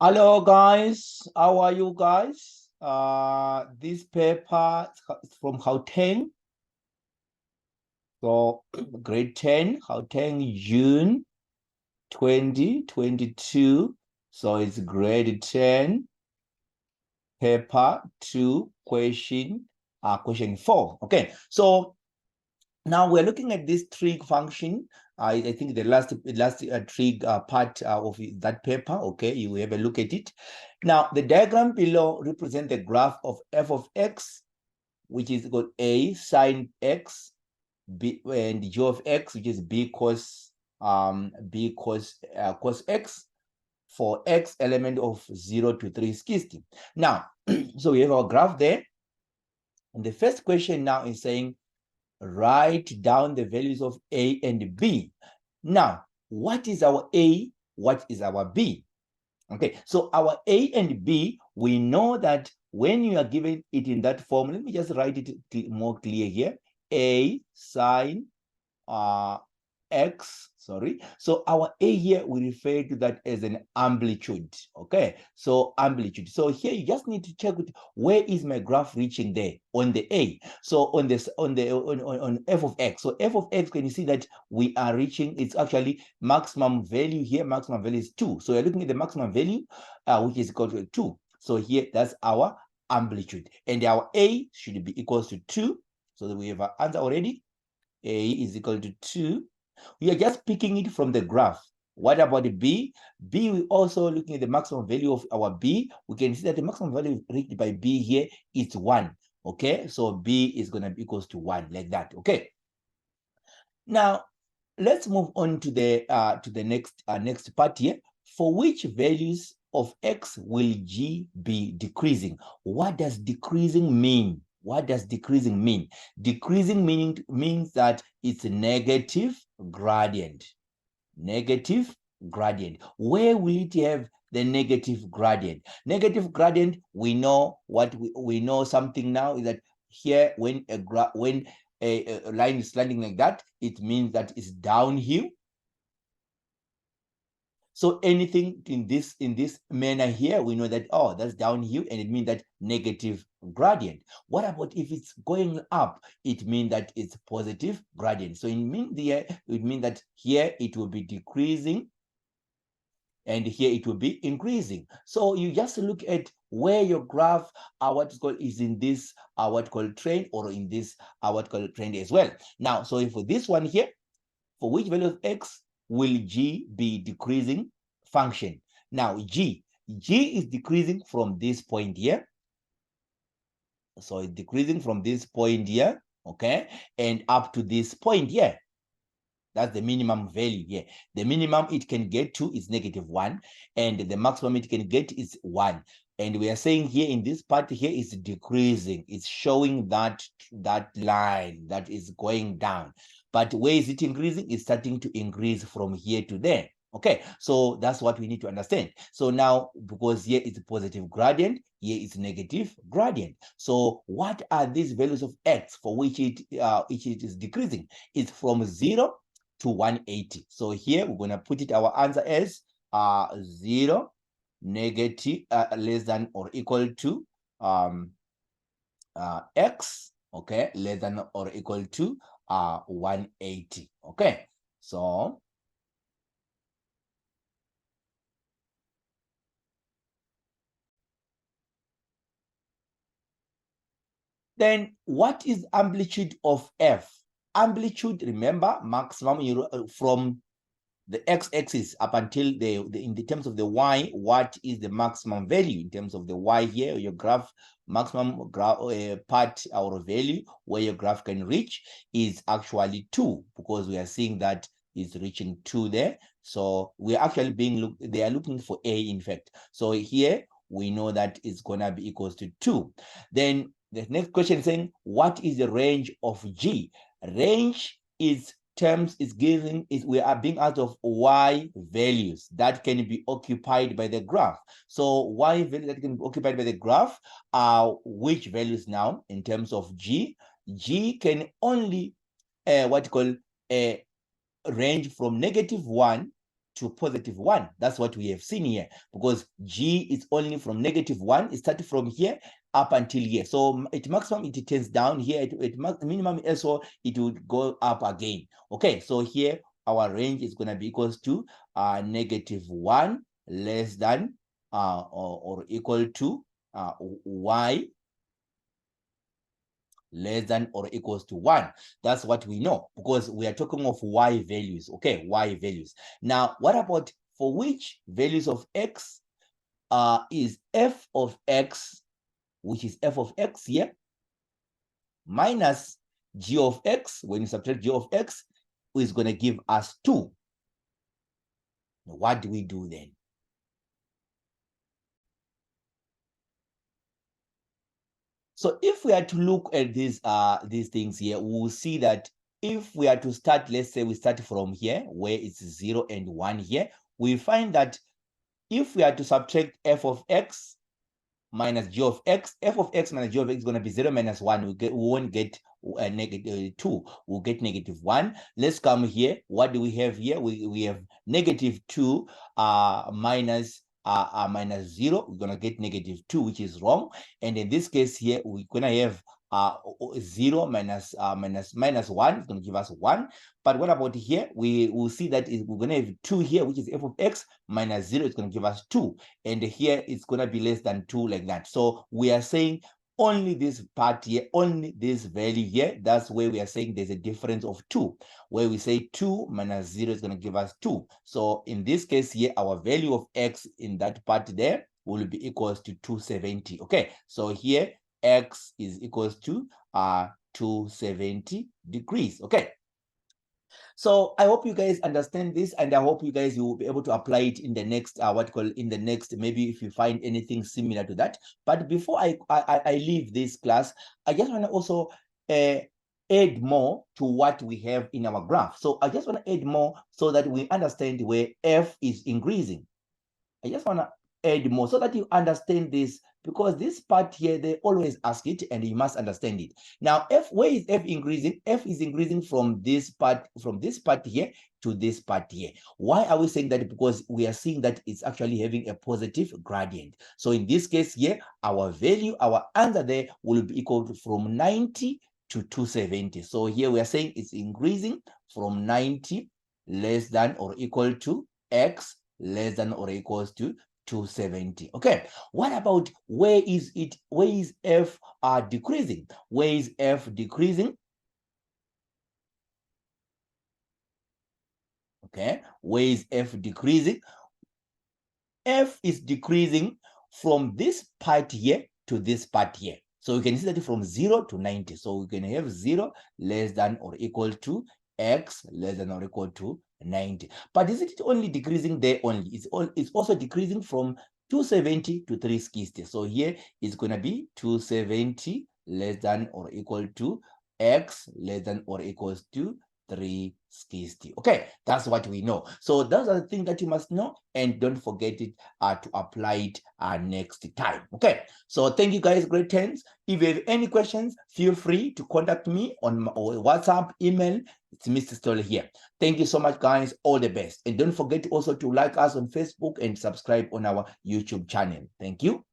Hello guys, how are you guys? This paper is from Gauteng. So grade 10, Gauteng, June 2022. So it's grade 10, paper 2, question 4. Okay, so now we're looking at this trig function. I think the last trig part of that paper. Okay, you have a look at it. Now the diagram below represents the graph of f of x, which is equal a sine x, b, and g of x, which is b cos cos x for x element of 0 to 360. Now, so we have our graph there. And the first question now is saying, write down the values of A and B. Now, what is our A? What is our B? Okay, so our A and B, we know that when you are given it in that form, let me just write it more clear here. A sine x, sorry. So our A here, we refer to that as an amplitude. Okay, so amplitude. So here you just need to check it. Where is my graph reaching there on the A? So on this on f of x. So f of x, can you see that we are reaching? It's actually maximum value here. Maximum value is 2. So we're looking at the maximum value, which is equal to 2. So here that's our amplitude, and our A should be equals to 2. So that we have our answer already. A is equal to 2. We are just picking it from the graph. What about the B? B, we also looking at the maximum value of our B. We can see that the maximum value reached by B here is 1. Okay, so B is going to be equals to 1, like that. Okay. Now, let's move on to the next part here. For which values of x will G be decreasing? What does decreasing mean? What does decreasing mean? Decreasing means that it's a negative gradient. Negative gradient. Where will it have the negative gradient? Negative gradient, we know what we know something now is that here when a line is sliding like that, it means that it's downhill. So anything in this manner here, we know that, oh, that's downhill, and it means that negative gradient. What about if it's going up? It means that it's positive gradient. So it means that here it will be decreasing, and here it will be increasing. So you just look at where your graph what is called is in this what called trend, or in this what called trend as well. Now, so for this one here, for which value of x will G be decreasing function? Now, G is decreasing from this point here. So it's decreasing from this point here, okay, and up to this point here. That's the minimum value here. The minimum it can get to is -1, and the maximum it can get is 1. And we are saying here in this part here is decreasing. It's showing that line that is going down. But where is it increasing? It's starting to increase from here to there. Okay, so that's what we need to understand. So now, because here it's a positive gradient, here it's negative gradient. So what are these values of x for which it is decreasing? It's from 0 to 180. So here we're going to put it our answer as 0, negative, less than or equal to x, okay, less than or equal to 180. Okay, so then what is amplitude of f? Amplitude, remember, maximum from the x-axis up until in the terms of the y, what is the maximum value in terms of the y here, your graph maximum part or value where your graph can reach is actually 2, because we are seeing that it's reaching 2 there. So we're actually they are looking for a, in fact. So here we know that it's gonna be equals to 2. Then the next question is saying, what is the range of G? Range is terms is given is we are being asked of y values that can be occupied by the graph. So y values that can be occupied by the graph are which values now in terms of G? G can only what you call range from -1 to positive 1. That's what we have seen here, because G is only from negative 1. It started from here up until here. So at maximum, it turns down here. At minimum, also, it would go up again. Okay, so here, our range is going to be equals to negative 1 less than or equal to Y less than or equals to 1. That's what we know, because we are talking of Y values. Okay, Y values. Now, what about for which values of X is F of X, which is F of X here, minus G of X? When you subtract G of X, is going to give us 2. What do we do then? So if we are to look at these things here, we will see that if we are to start, let's say we start from here, where it's 0 and 1 here, we find that if we are to subtract F of X minus G of X, F of X minus G of X is going to be 0 minus 1. We won't get negative 2. We'll get negative 1. Let's come here. What do we have here? We have negative 2 minus 0. We're going to get negative 2, which is wrong. And in this case here, we're going to have 0 minus 1 is going to give us 1. But what about here? We will see that we're going to have 2 here, which is F of X minus 0 is going to give us 2. And here it's going to be less than 2, like that. So we are saying only this part here, only this value here. That's where we are saying there's a difference of 2, where we say 2 minus 0 is going to give us 2. So in this case here, our value of X in that part there will be equals to 270. Okay, so here X is equals to 270 degrees. Okay, so I hope you guys understand this, and I hope you guys will be able to apply it in the next maybe if you find anything similar to that. But before I leave this class, I just want to also add more to what we have in our graph. So I just want to add more so that we understand where F is increasing. I just want to add more so that you understand this, because this part here, they always ask it and you must understand it. Now, where is F increasing? F is increasing from this part here to this part here. Why are we saying that? Because we are seeing that it's actually having a positive gradient. So in this case here, our value, our answer there will be equal to from 90 to 270. So here we are saying it's increasing from 90 less than or equal to X less than or equals to 270. Okay, what about where is F decreasing? Where is F decreasing? Okay, where is F decreasing? F is decreasing from this part here to this part here. So we can see that from 0 to 90. So we can have 0 less than or equal to X less than or equal to 90. But is it only decreasing there only? It's also decreasing from 270 to 360. So here it's going to be 270 less than or equal to X less than or equals to 360. Okay, that's what we know. So those are the things that you must know, and don't forget it to apply it next time. Okay, so thank you guys, great hands. If you have any questions, feel free to contact me on WhatsApp, email. It's Mr. Stoller here. Thank you so much, guys. All the best. And don't forget also to like us on Facebook and subscribe on our YouTube channel. Thank you.